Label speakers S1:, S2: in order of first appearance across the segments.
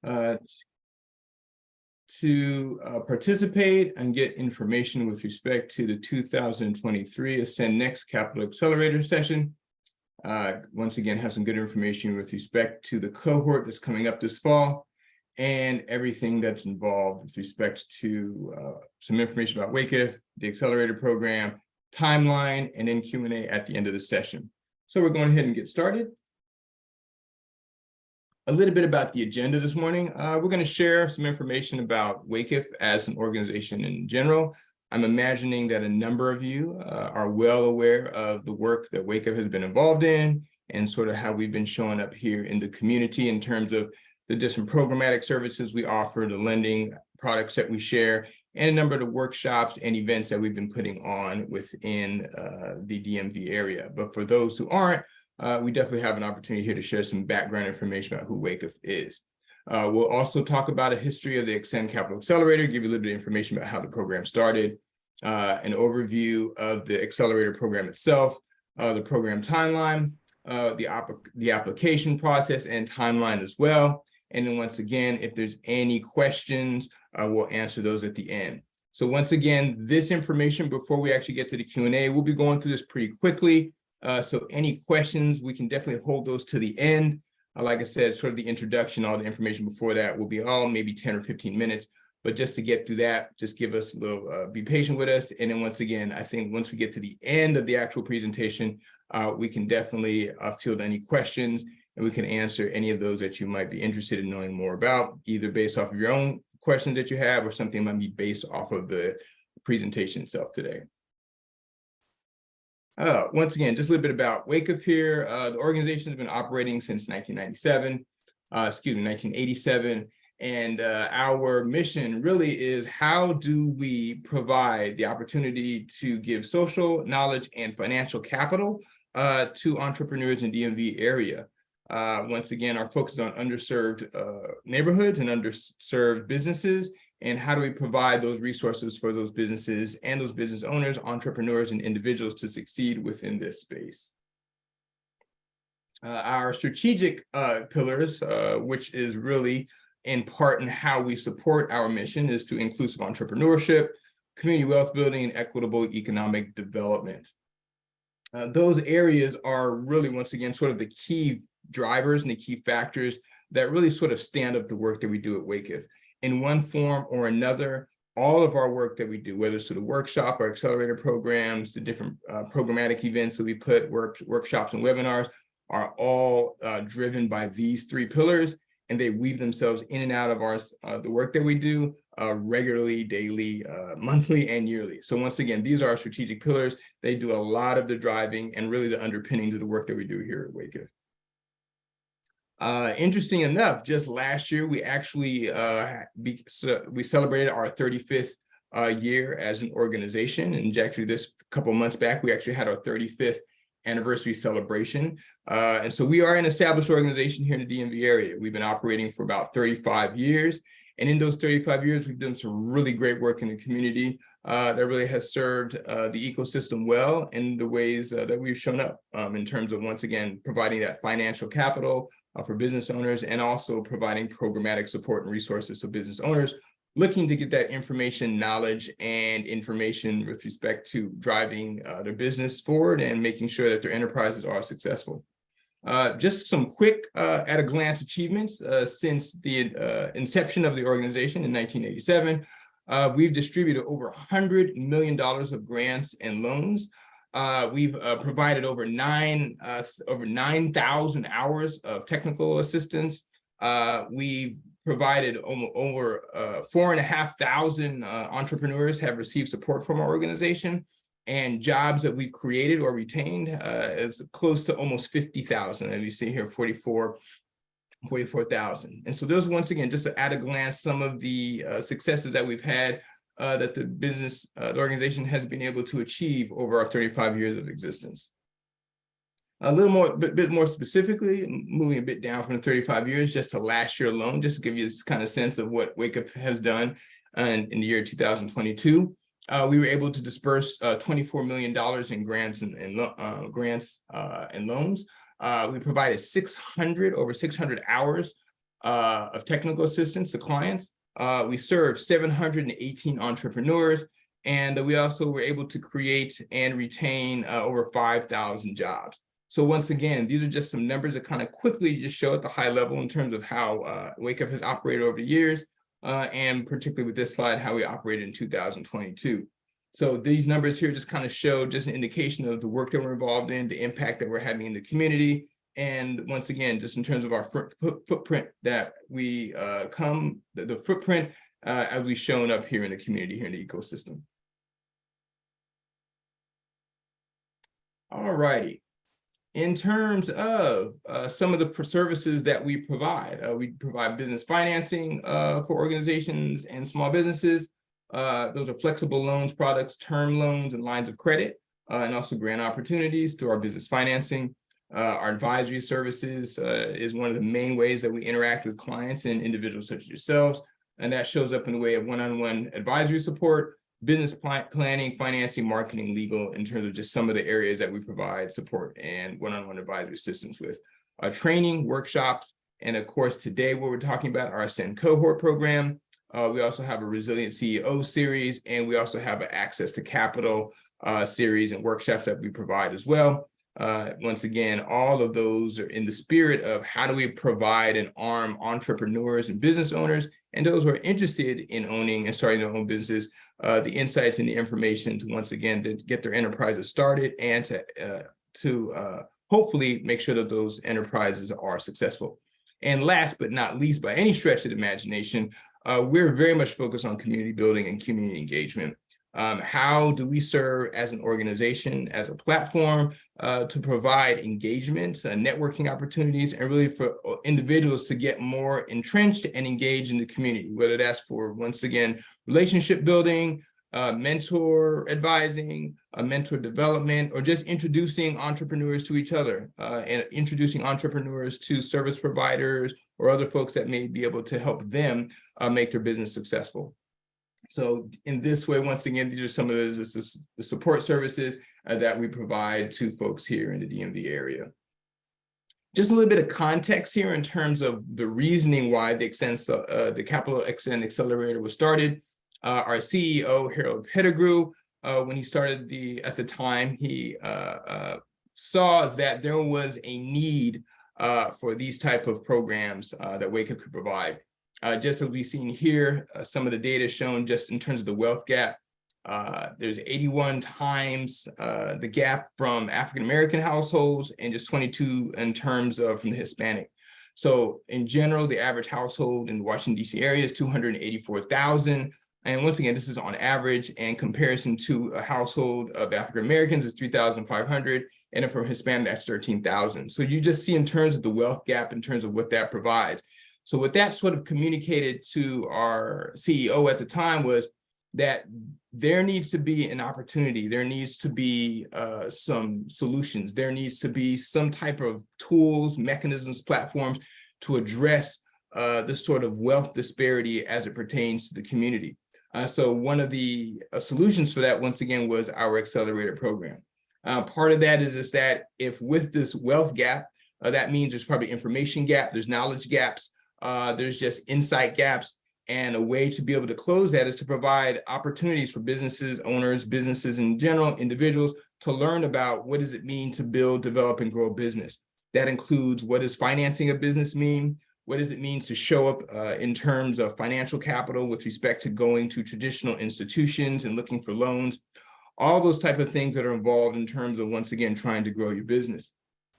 S1: uh, to participate and get information with respect to the 2023 Ascend Next Capital Accelerator session. Once again, have some good information with respect to the cohort that's coming up this fall and everything that's involved with respect to some information about WAKIF, the Accelerator program, timeline, and then Q&A at the end of the session. So we're going ahead and get started. A little bit about the agenda this morning. We're going to share some information about WAKIF as an organization in general. I'm imagining that a number of you are well aware of the work that WAKIF has been involved in and sort of how we've been showing up here in the community in terms of the different programmatic services we offer, the lending products that we share, and a number of the workshops and events that we've been putting on within the DMV area. But for those who aren't, we definitely have an opportunity here to share some background information about who WAKIF is. We'll also talk about a history of the Ascend Capital Accelerator, give you a little bit of information about how the program started, an overview of the Accelerator program itself, the program timeline, the application process and timeline as well. And then once again, if there's any questions, we'll answer those at the end. So once again, this information, before we actually get to the Q&A, we'll be going through this pretty quickly. So any questions, we can definitely hold those to the end. Like I said, sort of the introduction, all the information before that will be all maybe 10 or 15 minutes. But just to get through that, just give us a little, be patient with us. And then once again, I think once we get to the end of the actual presentation, we can definitely field any questions and we can answer any of those that you might be interested in knowing more about, either based off of your own questions that you have or something might be based off of the presentation itself today. Once again, just a little bit about WAKIF here. The organization has been operating since 1987. And our mission really is, how do we provide the opportunity to give social, knowledge, and financial capital to entrepreneurs in DMV area? Once again, our focus is on underserved neighborhoods and underserved businesses. And how do we provide those resources for those businesses and those business owners, entrepreneurs, and individuals to succeed within this space? Our strategic pillars, which is really in part in how we support our mission, is to inclusive entrepreneurship, community wealth building, and equitable economic development. Those areas are really, once again, sort of the key drivers and the key factors that really sort of stand up the work that we do at WAKIF. In one form or another, all of our work that we do, whether it's through the workshop or accelerator programs, the different programmatic events that we put, workshops and webinars, are all driven by these three pillars, and they weave themselves in and out of the work that we do regularly, daily, monthly, and yearly. So once again, these are our strategic pillars. They do a lot of the driving and really the underpinning to the work that we do here at WAKIF. Interesting enough, just last year, we actually we celebrated our 35th year as an organization. And actually this couple months back, we actually had our 35th anniversary celebration. And so we are an established organization here in the DMV area. We've been operating for about 35 years. And in those 35 years, we've done some really great work in the community that really has served the ecosystem well in the ways that we've shown up in terms of, once again, providing that financial capital for business owners, and also providing programmatic support and resources to business owners looking to get that information, knowledge, and information with respect to driving their business forward and making sure that their enterprises are successful. Just some quick at-a-glance achievements since the inception of the organization in 1987. We've distributed over $100 million of grants and loans. We've provided over 9,000 hours of technical assistance. We've provided over 4,500 entrepreneurs have received support from our organization, and jobs that we've created or retained is close to almost 50,000. As you see here, 44,000. And so those, once again, just at a glance, some of the successes that we've had that the organization has been able to achieve over our 35 years of existence. A little more, bit more specifically, moving a bit down from the 35 years just to last year alone, just to give you this kind of sense of what WAKIF has done in the year 2022. We were able to disperse $24 million in grants and loans. We provided over 600 hours of technical assistance to clients. We serve 718 entrepreneurs, and we also were able to create and retain over 5,000 jobs. So once again, these are just some numbers that kind of quickly just show at the high level in terms of how Wake Up has operated over the years, and particularly with this slide, how we operated in 2022. So these numbers here just kind of show just an indication of the work that we're involved in, the impact that we're having in the community, and once again, just in terms of our footprint that we the footprint as we've shown up here in the community, here in the ecosystem. All righty. In terms of some of the services that we provide business financing for organizations and small businesses. Those are flexible loans products, term loans, and lines of credit, and also grant opportunities through our business financing. Our advisory services is one of the main ways that we interact with clients and individuals such as yourselves, and that shows up in the way of one-on-one advisory support, business planning, financing, marketing, legal, in terms of just some of the areas that we provide support and one-on-one advisory assistance with. Training, workshops, and of course, today what we're talking about, our Ascend Cohort program. We also have a Resilient CEO series, and we also have an Access to Capital series and workshops that we provide as well. Once again, all of those are in the spirit of how do we provide and arm entrepreneurs and business owners and those who are interested in owning and starting their own businesses, the insights and the information to once again to get their enterprises started and to hopefully make sure that those enterprises are successful. And last but not least, by any stretch of the imagination, we're very much focused on community building and community engagement. How do we serve as an organization, as a platform, to provide engagement, networking opportunities, and really for individuals to get more entrenched and engaged in the community, whether that's for, once again, relationship building, mentor advising, mentor development, or just introducing entrepreneurs to each other and introducing entrepreneurs to service providers or other folks that may be able to help them make their business successful. So in this way, once again, these are some of the support services that we provide to folks here in the DMV area. Just a little bit of context here in terms of the reasoning why the Capital Ascend Accelerator was started. Our CEO, Harold Pettigrew, when he started at the time, he saw that there was a need for these type of programs that Wake Up could provide. Just as we've seen here, some of the data shown just in terms of the wealth gap, there's 81 times the gap from African-American households and just 22 in terms of from the Hispanic. So in general, the average household in the Washington, D.C. area is 284,000. And once again, this is on average, and comparison to a household of African-Americans is 3,500, and from Hispanic, that's 13,000. So you just see in terms of the wealth gap, in terms of what that provides. So what that sort of communicated to our CEO at the time was that there needs to be an opportunity, there needs to be some solutions, there needs to be some type of tools, mechanisms, platforms to address the sort of wealth disparity as it pertains to the community. So one of the solutions for that, once again, was our Accelerator program. Part of that is that if with this wealth gap, that means there's probably information gap, there's knowledge gaps, there's just insight gaps, and a way to be able to close that is to provide opportunities for businesses, owners, businesses in general, individuals, to learn about what does it mean to build, develop, and grow a business. That includes what does financing a business mean? What does it mean to show up in terms of financial capital with respect to going to traditional institutions and looking for loans? All those type of things that are involved in terms of, once again, trying to grow your business.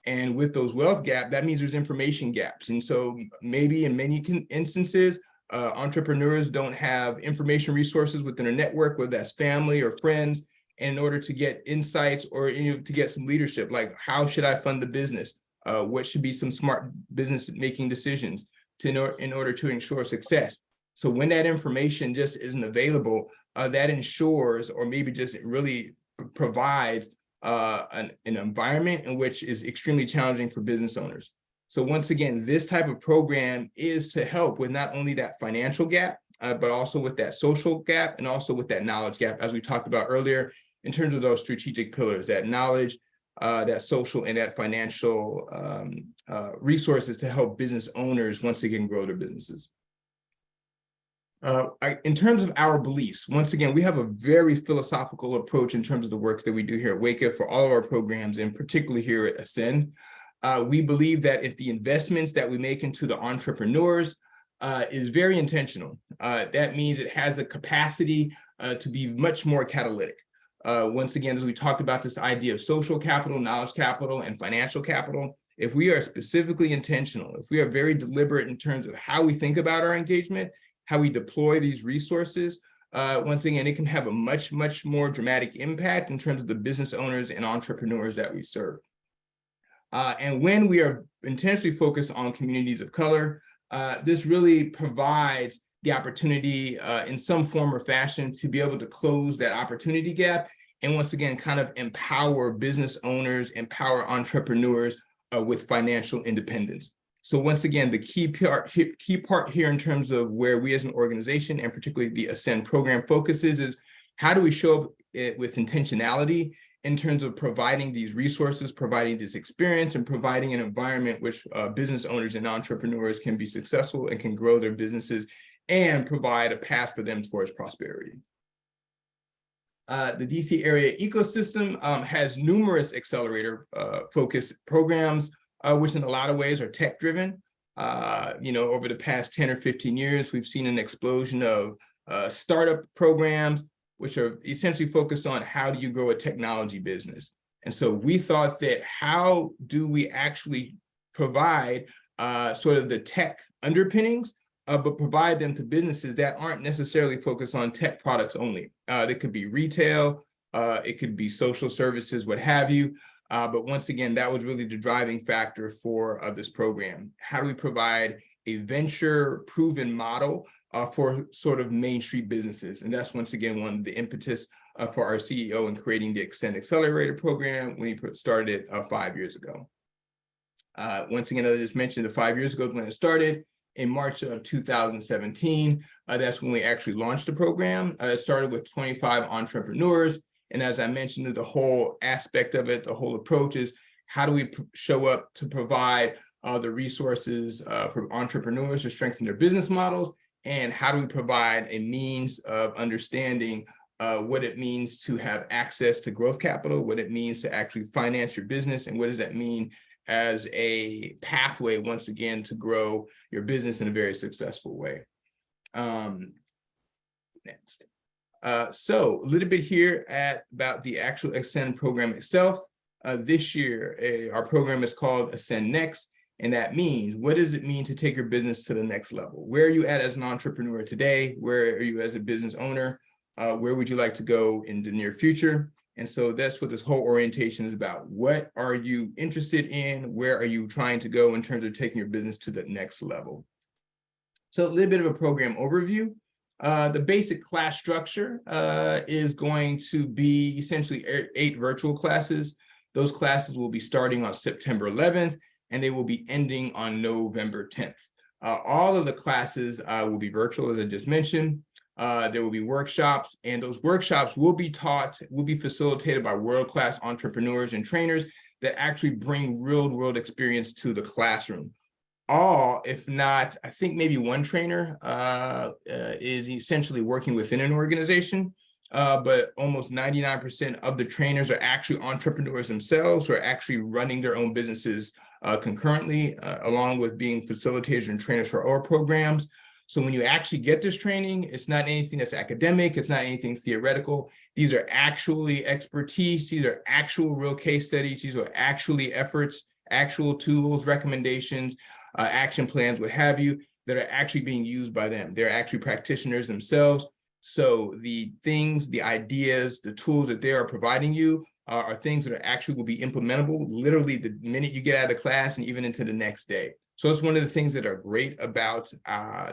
S1: And with those wealth gap, that means there's information gaps. And so maybe in many instances, entrepreneurs don't have information resources within their network, whether that's family or friends, and in order to get insights or to get some leadership, like how should I fund the business? What should be some smart business making decisions in order to ensure success? So when that information just isn't available, that ensures, or maybe just really provides an environment in which is extremely challenging for business owners. So once again, this type of program is to help with not only that financial gap, but also with that social gap and also with that knowledge gap, as we talked about earlier, in terms of those strategic pillars, that knowledge, that social and that financial resources to help business owners once again grow their businesses. In terms of our beliefs, once again, we have a very philosophical approach in terms of the work that we do here at WakeUp for all of our programs, and particularly here at Ascend. We believe that if the investments that we make into the entrepreneurs is very intentional, that means it has the capacity to be much more catalytic. Once again, as we talked about this idea of social capital, knowledge capital, and financial capital, if we are specifically intentional, if we are very deliberate in terms of how we think about our engagement, how we deploy these resources, once again, it can have a much, much more dramatic impact in terms of the business owners and entrepreneurs that we serve. And when we are intentionally focused on communities of color, this really provides the opportunity in some form or fashion to be able to close that opportunity gap. And once again, kind of empower business owners, empower entrepreneurs with financial independence. So once again, the key part here in terms of where we as an organization, and particularly the Ascend program focuses, is how do we show up with intentionality in terms of providing these resources, providing this experience, and providing an environment which business owners and entrepreneurs can be successful and can grow their businesses and provide a path for them towards prosperity. The DC area ecosystem has numerous accelerator focused programs, which in a lot of ways are tech driven. Over the past 10 or 15 years, we've seen an explosion of startup programs, which are essentially focused on how do you grow a technology business. And so we thought that how do we actually provide sort of the tech underpinnings, but provide them to businesses that aren't necessarily focused on tech products only. It could be retail, it could be social services, what have you. But once again, that was really the driving factor for this program. How do we provide a venture proven model for sort of Main Street businesses? And that's once again one of the impetus for our CEO in creating the Ascend Accelerator program when he started it 5 years ago. Once again, as I just mentioned, 5 years ago when it started, in March of 2017, that's when we actually launched the program. It started with 25 entrepreneurs. And as I mentioned, the whole aspect of it, the whole approach is how do we show up to provide the resources for entrepreneurs to strengthen their business models, and how do we provide a means of understanding what it means to have access to growth capital, what it means to actually finance your business, and what does that mean as a pathway, once again, to grow your business in a very successful way. Next. So a little bit here about the actual Ascend program itself. This year, our program is called Ascend Next, and that means, what does it mean to take your business to the next level? Where are you at as an entrepreneur today? Where are you as a business owner? Where would you like to go in the near future? And so that's what this whole orientation is about. What are you interested in? Where are you trying to go in terms of taking your business to the next level? So a little bit of a program overview. The basic class structure is going to be essentially 8 virtual classes. Those classes will be starting on September 11th, and they will be ending on November 10th. All of the classes will be virtual, as I just mentioned. There will be workshops, and those workshops will be facilitated by world-class entrepreneurs and trainers that actually bring real-world experience to the classroom. All, if not, I think maybe one trainer is essentially working within an organization, but almost 99% of the trainers are actually entrepreneurs themselves who are actually running their own businesses concurrently, along with being facilitators and trainers for our programs. So when you actually get this training, it's not anything that's academic, it's not anything theoretical. These are actually expertise, these are actual real case studies, these are actually efforts, actual tools, recommendations, action plans, what have you, that are actually being used by them. They're actually practitioners themselves. So the things, the ideas, the tools that they are providing you are things that are actually will be implementable literally the minute you get out of class and even into the next day. So it's one of the things that are great about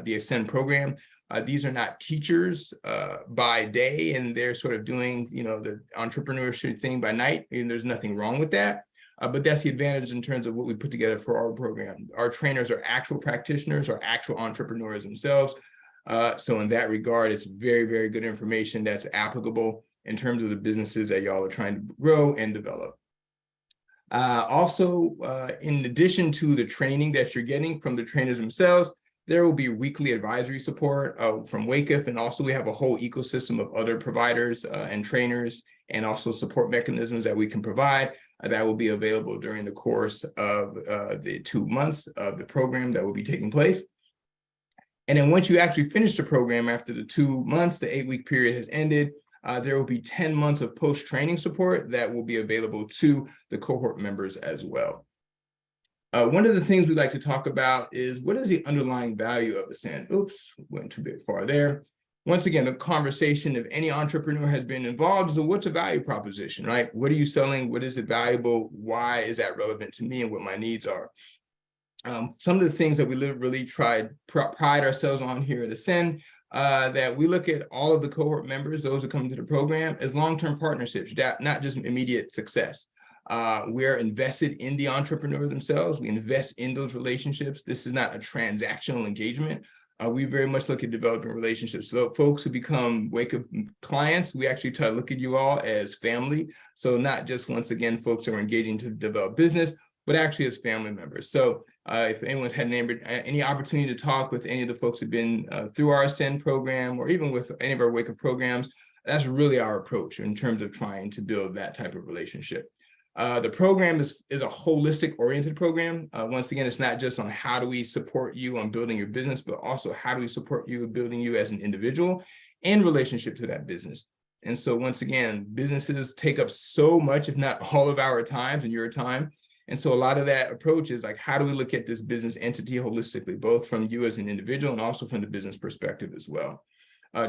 S1: the Ascend program. These are not teachers by day, and they're sort of doing, the entrepreneurship thing by night, and there's nothing wrong with that. But that's the advantage in terms of what we put together for our program. Our trainers are actual practitioners, are actual entrepreneurs themselves. So in that regard, it's very, very good information that's applicable in terms of the businesses that y'all are trying to grow and develop. In addition to the training that you're getting from the trainers themselves, there will be weekly advisory support from WakeIF, and also we have a whole ecosystem of other providers and trainers, and also support mechanisms that we can provide that will be available during the course of the 2 months of the program that will be taking place. And then once you actually finish the program, after the 2 months, the 8-week period has ended, there will be 10 months of post-training support that will be available to the cohort members as well. One of the things we like to talk about is what is the underlying value of Ascend? Oops, went too bit far there. Once again, the conversation, if any entrepreneur has been involved, is what's a value proposition, right? What are you selling? What is it valuable? Why is that relevant to me and what my needs are? Some of the things that we really pride ourselves on here at Ascend, that we look at all of the cohort members, those who come into the program, as long-term partnerships, not just immediate success. We're invested in the entrepreneur themselves. We invest in those relationships. This is not a transactional engagement. We very much look at developing relationships. So folks who become WakeUp clients, we actually try to look at you all as family. So not just, once again, folks who are engaging to develop business, but actually as family members. So if anyone's had any opportunity to talk with any of the folks who've been through our Ascend program, or even with any of our WakeUp programs, that's really our approach in terms of trying to build that type of relationship. The program is a holistic oriented program. Once again, it's not just on how do we support you on building your business, but also how do we support you building you as an individual in relationship to that business. And so once again, businesses take up so much, if not all of our times and your time. And so a lot of that approach is like, how do we look at this business entity holistically, both from you as an individual and also from the business perspective as well.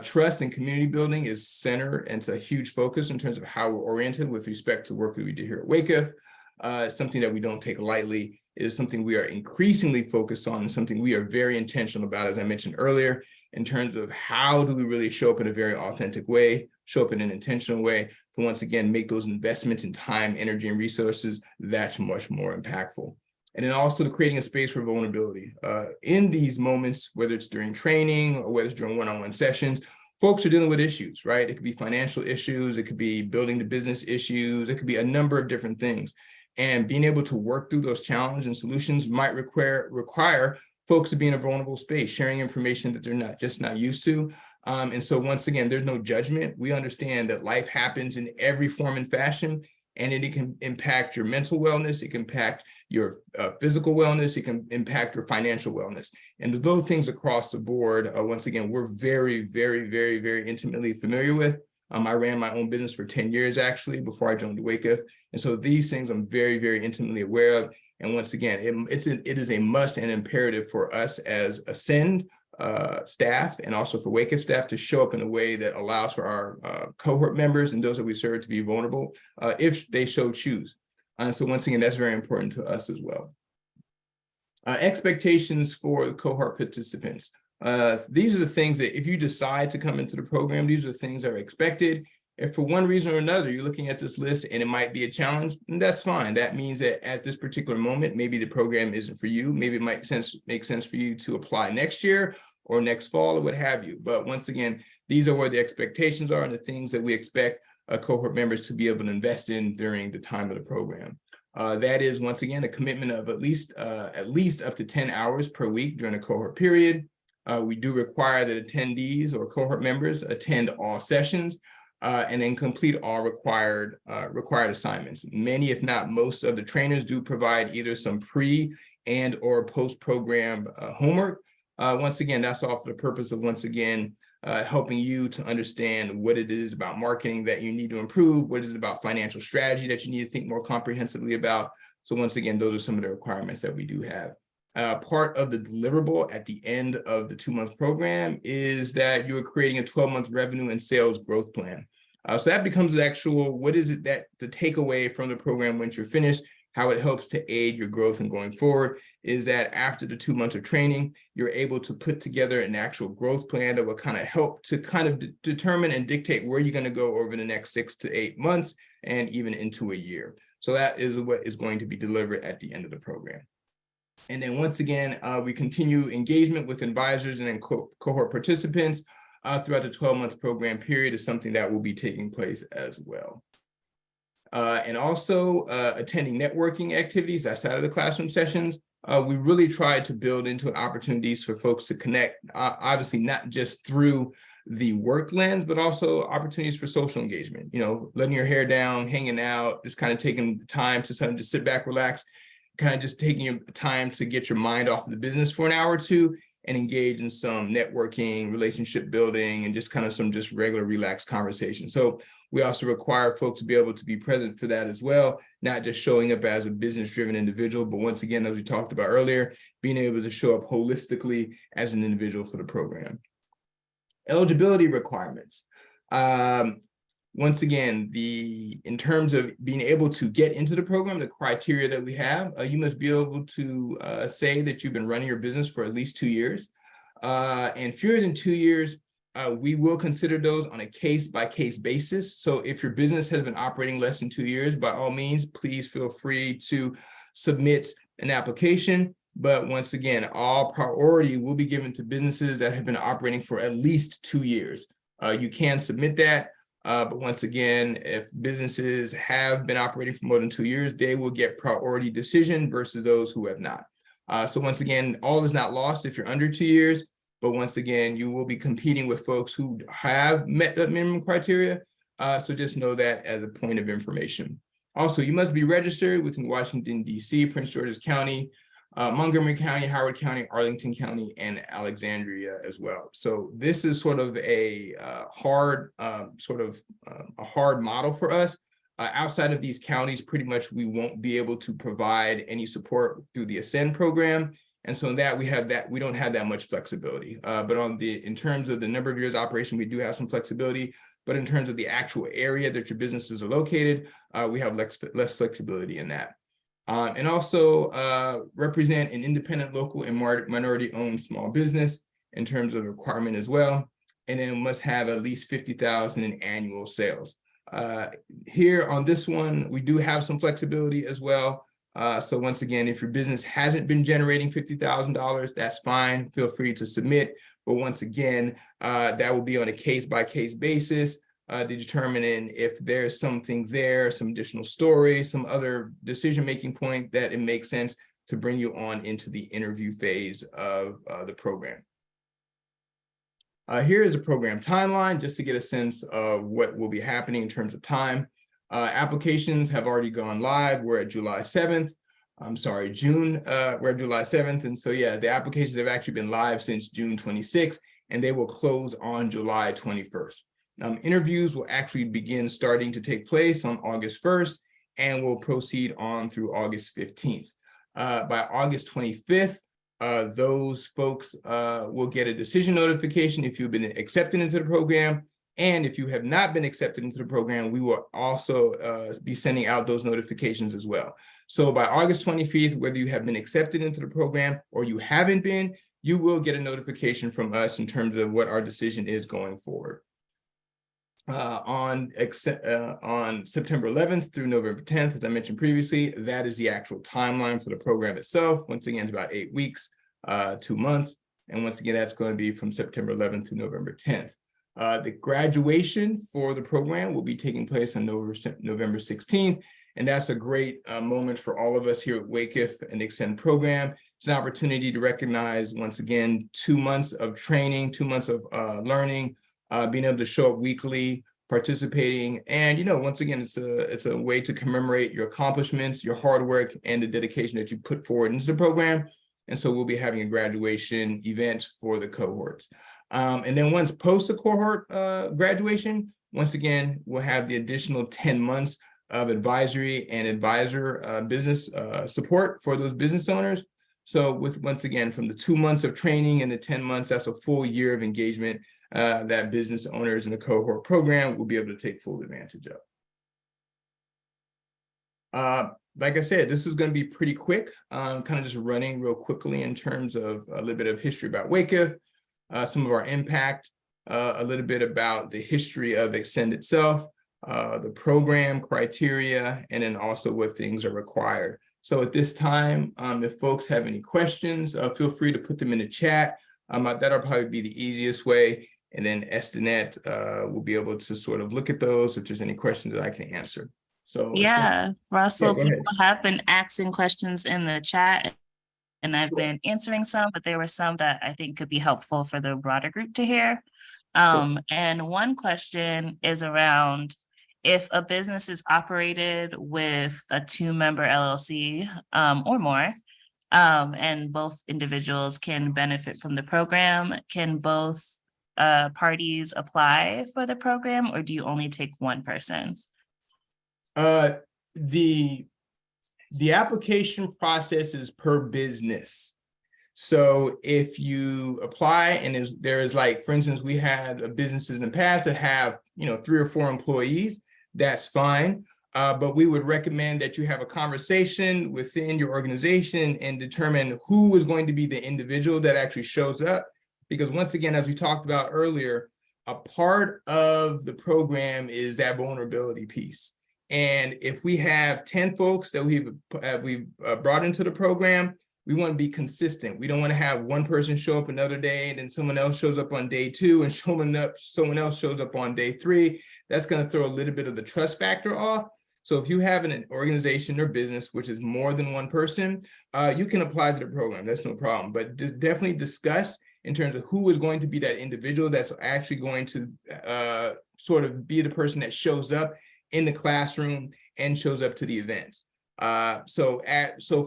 S1: Trust and community building is center, and it's a huge focus in terms of how we're oriented with respect to work that we do here at WakeUp. Something that we don't take lightly. It is something we are increasingly focused on, and something we are very intentional about, as I mentioned earlier, in terms of how do we really show up in a very authentic way, show up in an intentional way, to once again make those investments in time, energy, and resources that's much more impactful. And then also creating a space for vulnerability. In these moments, whether it's during training or whether it's during one-on-one sessions, folks are dealing with issues, right? It could be financial issues, it could be building the business issues, it could be a number of different things. And being able to work through those challenges and solutions might require folks to be in a vulnerable space, sharing information that they're not used to. And so once again, there's no judgment. We understand that life happens in every form and fashion, and it can impact your mental wellness, it can impact your physical wellness, it can impact your financial wellness. And those things across the board, once again, we're very, very, very, very intimately familiar with. I ran my own business for 10 years, actually, before I joined WakeUp. And so these things I'm very, very intimately aware of. And once again, it is a must and imperative for us as Ascend staff and also for WakeUp staff to show up in a way that allows for our cohort members and those that we serve to be vulnerable if they so choose. So once again, that's very important to us as well. Expectations for the cohort participants. These are the things that if you decide to come into the program, these are the things that are expected. If for one reason or another, you're looking at this list and it might be a challenge, that's fine. That means that at this particular moment, maybe the program isn't for you. Maybe it might make sense for you to apply next year or next fall or what have you. But once again, these are where the expectations are and the things that we expect cohort members to be able to invest in during the time of the program. That is, once again, a commitment of at least up to 10 hours per week during a cohort period. We do require that attendees or cohort members attend all sessions. And then complete all required assignments. Many, if not most, of the trainers do provide either some pre and or post-program homework. Once again, that's all for the purpose of, once again, helping you to understand what it is about marketing that you need to improve, what is it about financial strategy that you need to think more comprehensively about. So once again, those are some of the requirements that we do have. Part of the deliverable at the end of the 2-month program is that you are creating a 12-month revenue and sales growth plan. So that becomes the actual, what is it that the takeaway from the program once you're finished, how it helps to aid your growth and going forward is that after the 2 months of training, you're able to put together an actual growth plan that will kind of help to kind of determine and dictate where you're going to go over the next 6 to 8 months and even into a year. So that is what is going to be delivered at the end of the program. And then once again, we continue engagement with advisors and then cohort participants throughout the 12-month program period is something that will be taking place as well. and also attending networking activities outside of the classroom sessions. We really tried to build into opportunities for folks to connect, obviously not just through the work lens, but also opportunities for social engagement, letting your hair down, hanging out, just kind of taking the time to sort of just sit back, relax, kind of just taking your time to get your mind off of the business for an hour or two and engage in some networking, relationship building, and just kind of some just regular relaxed conversation. So we also require folks to be able to be present for that as well, not just showing up as a business-driven individual, but once again, as we talked about earlier, being able to show up holistically as an individual for the program. Eligibility requirements. Once again, in terms of being able to get into the program, the criteria that we have, you must be able to say that you've been running your business for at least 2 years. And fewer than 2 years, we will consider those on a case-by-case basis. So if your business has been operating less than 2 years, by all means, please feel free to submit an application. But once again, all priority will be given to businesses that have been operating for at least 2 years. You can submit that. But once again, if businesses have been operating for more than 2 years, they will get priority decision versus those who have not. So once again, all is not lost if you're under 2 years, but once again, you will be competing with folks who have met the minimum criteria. So just know that as a point of information. Also, you must be registered within Washington, D.C., Prince George's County, Montgomery County, Howard County, Arlington County, and Alexandria as well. So this is sort of a hard model for us. Outside of these counties, pretty much we won't be able to provide any support through the Ascend program. And so in that we don't have that much flexibility. But in terms of the number of years operation, we do have some flexibility. But in terms of the actual area that your businesses are located, we have less flexibility in that. And also represent an independent, local, and minority-owned small business in terms of requirement as well. And then must have at least $50,000 in annual sales. Here on this one, we do have some flexibility as well. So once again, if your business hasn't been generating $50,000, that's fine. Feel free to submit. But once again, that will be on a case-by-case basis. Determining if there's something there, some additional story, some other decision-making point that it makes sense to bring you on into the interview phase of the program. Here is a program timeline, just to get a sense of what will be happening in terms of time. Applications have already gone live. We're at July 7th. June, we're at July 7th. And so, yeah, the applications have actually been live since June 26th, and they will close on July 21st. Interviews will actually begin starting to take place on August 1st and will proceed on through August 15th. By August 25th, those folks will get a decision notification if you've been accepted into the program. And if you have not been accepted into the program, we will also be sending out those notifications as well. So by August 25th, whether you have been accepted into the program or you haven't been, you will get a notification from us in terms of what our decision is going forward. On September 11th through November 10th, as I mentioned previously, that is the actual timeline for the program itself. Once again, it's about 8 weeks, 2 months. And once again, that's going to be from September 11th to November 10th. The graduation for the program will be taking place on November 16th. And that's a great moment for all of us here at WAKIF and Ascend program. It's an opportunity to recognize, once again, 2 months of training, 2 months of learning, being able to show up weekly, participating. And, once again, it's a way to commemorate your accomplishments, your hard work, and the dedication that you put forward into the program. And so we'll be having a graduation event for the cohorts. And then once post the cohort graduation, once again, we'll have the additional 10 months of advisory and advisor business support for those business owners. So once again, from the 2 months of training and the 10 months, that's a full year of engagement that business owners in the cohort program will be able to take full advantage of. Like I said, this is going to be pretty quick, kind of just running real quickly in terms of a little bit of history about WAKIF, some of our impact, a little bit about the history of Ascend itself, the program criteria, and then also what things are required. So at this time, if folks have any questions, feel free to put them in the chat. That'll probably be the easiest way. And then Estinet will be able to sort of look at those if there's any questions that I can answer. So
S2: Yeah,
S1: yeah,
S2: Russell,
S1: go ahead.
S2: people have been asking questions in the chat and I've
S1: Sure,
S2: been answering some, but there were some that I think could be helpful for the broader group to hear.
S1: sure.
S2: And one question is around if a business is operated with a two-member LLC or more, and both individuals can benefit from the program, can both parties apply for the program, or do you only take one person?
S1: Uh, the application process is per business. So if you apply and there is like, for instance, we had businesses in the past that have, 3 or 4 employees, that's fine. But we would recommend that you have a conversation within your organization and determine who is going to be the individual that actually shows up. Because once again, as we talked about earlier, a part of the program is that vulnerability piece. And if we have 10 folks that we've brought into the program, we want to be consistent. We don't want to have one person show up another day and then someone else shows up on day 2 and someone else shows up on day 3. That's going to throw a little bit of the trust factor off. So if you have an organization or business which is more than one person, you can apply to the program. That's no problem. But definitely discuss in terms of who is going to be that individual that's actually going to sort of be the person that shows up in the classroom and shows up to the events. So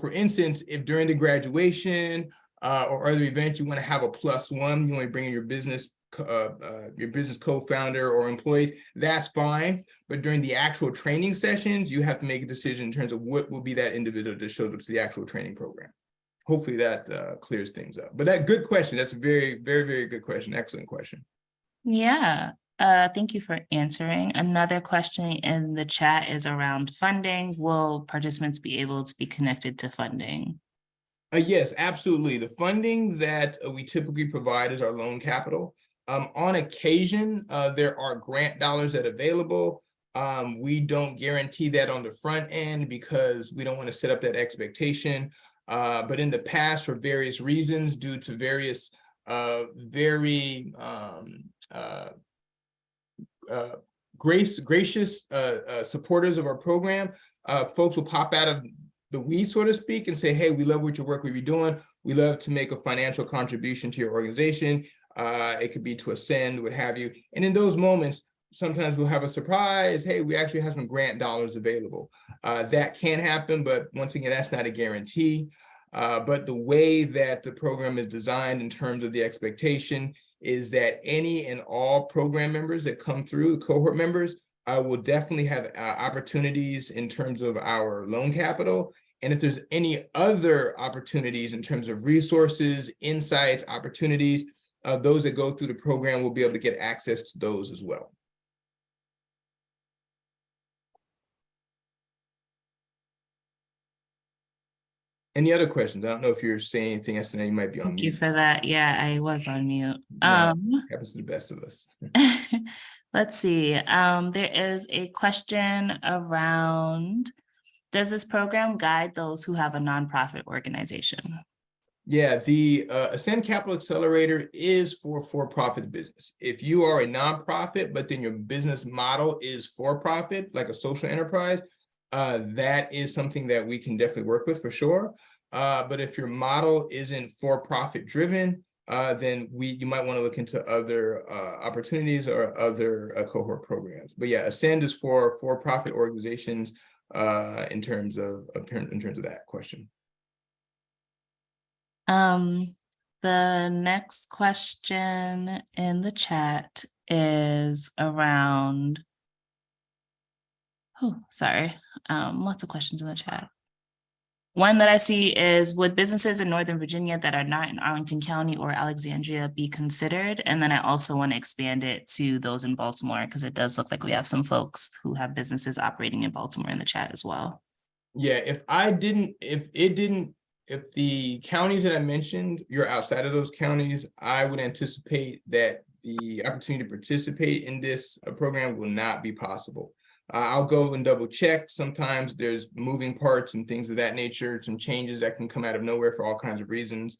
S1: for instance, if during the graduation or other events you want to have a +1, you want to bring in your business co-founder or employees, that's fine. But during the actual training sessions, you have to make a decision in terms of what will be that individual that shows up to the actual training program. Hopefully that clears things up. But that good question. That's a very, very, very good question. Excellent question.
S2: Yeah. Thank you for answering. Another question in the chat is around funding. Will participants be able to be connected to funding?
S1: Yes, absolutely. The funding that we typically provide is our loan capital. On occasion, there are grant dollars that are available. We don't guarantee that on the front end because we don't want to set up that expectation. But in the past, for various reasons, due to various very gracious supporters of our program, folks will pop out of the weeds, so to speak, and say, hey, we love what your work we're doing. We love to make a financial contribution to your organization. It could be to Ascend, what have you. And in those moments, sometimes we'll have a surprise. Hey, we actually have some grant dollars available. That can happen, but once again, that's not a guarantee. But the way that the program is designed in terms of the expectation is that any and all program members that come through, the cohort members, will definitely have opportunities in terms of our loan capital. And if there's any other opportunities in terms of resources, insights, opportunities, those that go through the program will be able to get access to those as well. Any other questions? I don't know if you're saying anything else, and you might be on mute.
S2: Thank you for that. Yeah, I was on mute.
S1: Happens to the best of us.
S2: Let's see. There is a question around, does this program guide those who have a nonprofit organization?
S1: Yeah, the Ascend Capital Accelerator is for for-profit business. If you are a nonprofit, but then your business model is for-profit, like a social enterprise, that is something that we can definitely work with for sure. But if your model isn't for-profit driven, then you might want to look into other opportunities or other cohort programs. But yeah, Ascend is for for-profit organizations in terms of that question.
S2: The next question in the chat is around, lots of questions in the chat. One that I see is, would businesses in Northern Virginia that are not in Arlington County or Alexandria be considered? And then I also want to expand it to those in Baltimore, because it does look like we have some folks who have businesses operating in Baltimore in the chat as well.
S1: Yeah, if the counties that I mentioned, you're outside of those counties, I would anticipate that the opportunity to participate in this program will not be possible. I'll go and double check. Sometimes there's moving parts and things of that nature, some changes that can come out of nowhere for all kinds of reasons.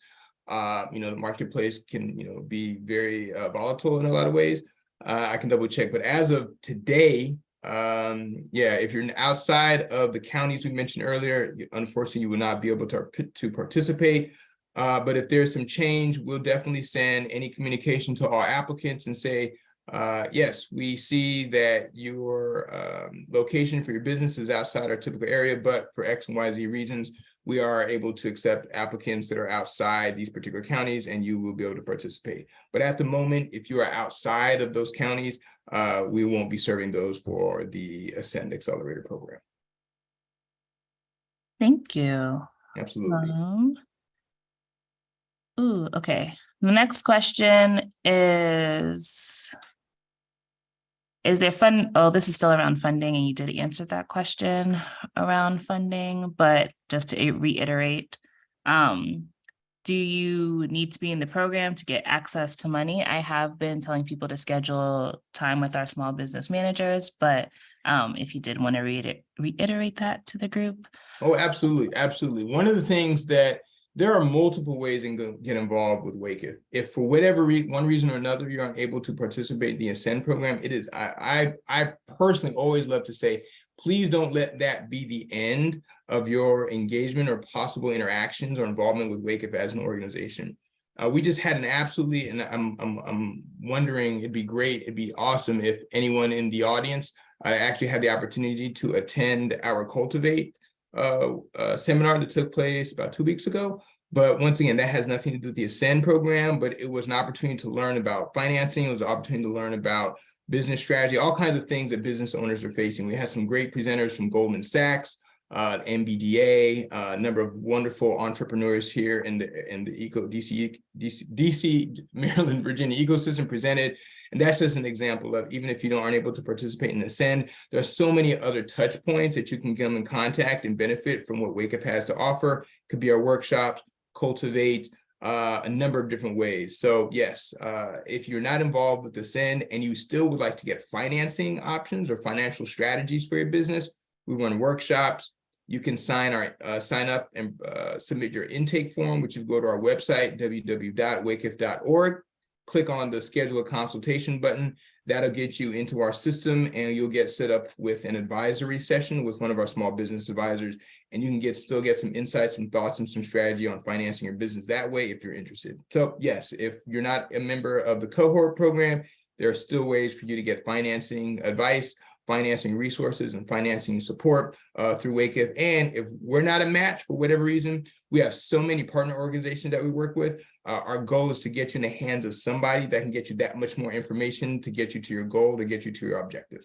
S1: The marketplace can, be very volatile in a lot of ways. I can double check, but as of today, Yeah, if you're outside of the counties we mentioned earlier, unfortunately, you will not be able to participate. But if there's some change, we'll definitely send any communication to all applicants and say, yes, we see that your location for your business is outside our typical area, but for X and Y, Z reasons, we are able to accept applicants that are outside these particular counties, and you will be able to participate. But at the moment, if you are outside of those counties, we won't be serving those for the Ascend Accelerator program.
S2: Thank you.
S1: Absolutely.
S2: Okay. The next question is there fund? Oh, this is still around funding, and you did answer that question around funding, but just to reiterate, do you need to be in the program to get access to money? I have been telling people to schedule time with our small business managers, but if you did want to reiterate that to the group.
S1: Oh, absolutely. Absolutely. One of the things that there are multiple ways you can get involved with WAKEF. If for whatever one reason or another you're unable to participate in the Ascend program, it is I personally always love to say, please don't let that be the end of your engagement or possible interactions or involvement with WAKEF as an organization. We just had an absolutely, and I'm wondering, it'd be great, it'd be awesome if anyone in the audience actually had the opportunity to attend our Cultivate seminar that took place about 2 weeks ago. But once again, that has nothing to do with the Ascend program, but it was an opportunity to learn about financing. It was an opportunity to learn about business strategy, all kinds of things that business owners are facing. We had some great presenters from Goldman Sachs, MBDA, a number of wonderful entrepreneurs here in the DC, Maryland, Virginia ecosystem presented. And that's just an example of, even if you aren't able to participate in Ascend, there's so many other touch points that you can come in contact and benefit from what WakeUp has to offer. It could be our workshops, Cultivate, a number of different ways. So yes, if you're not involved with Ascend and you still would like to get financing options or financial strategies for your business, we run workshops. You can sign up and submit your intake form, which is go to our website, www.wakef.org. Click on the schedule a consultation button. That'll get you into our system, and you'll get set up with an advisory session with one of our small business advisors. And you can still get some insights, some thoughts, and some strategy on financing your business that way if you're interested. So yes, if you're not a member of the Cohort program, there are still ways for you to get financing advice, financing resources, and financing support through WakeUp. And if we're not a match for whatever reason, we have so many partner organizations that we work with. Our goal is to get you in the hands of somebody that can get you that much more information to get you to your goal, to get you to your objective.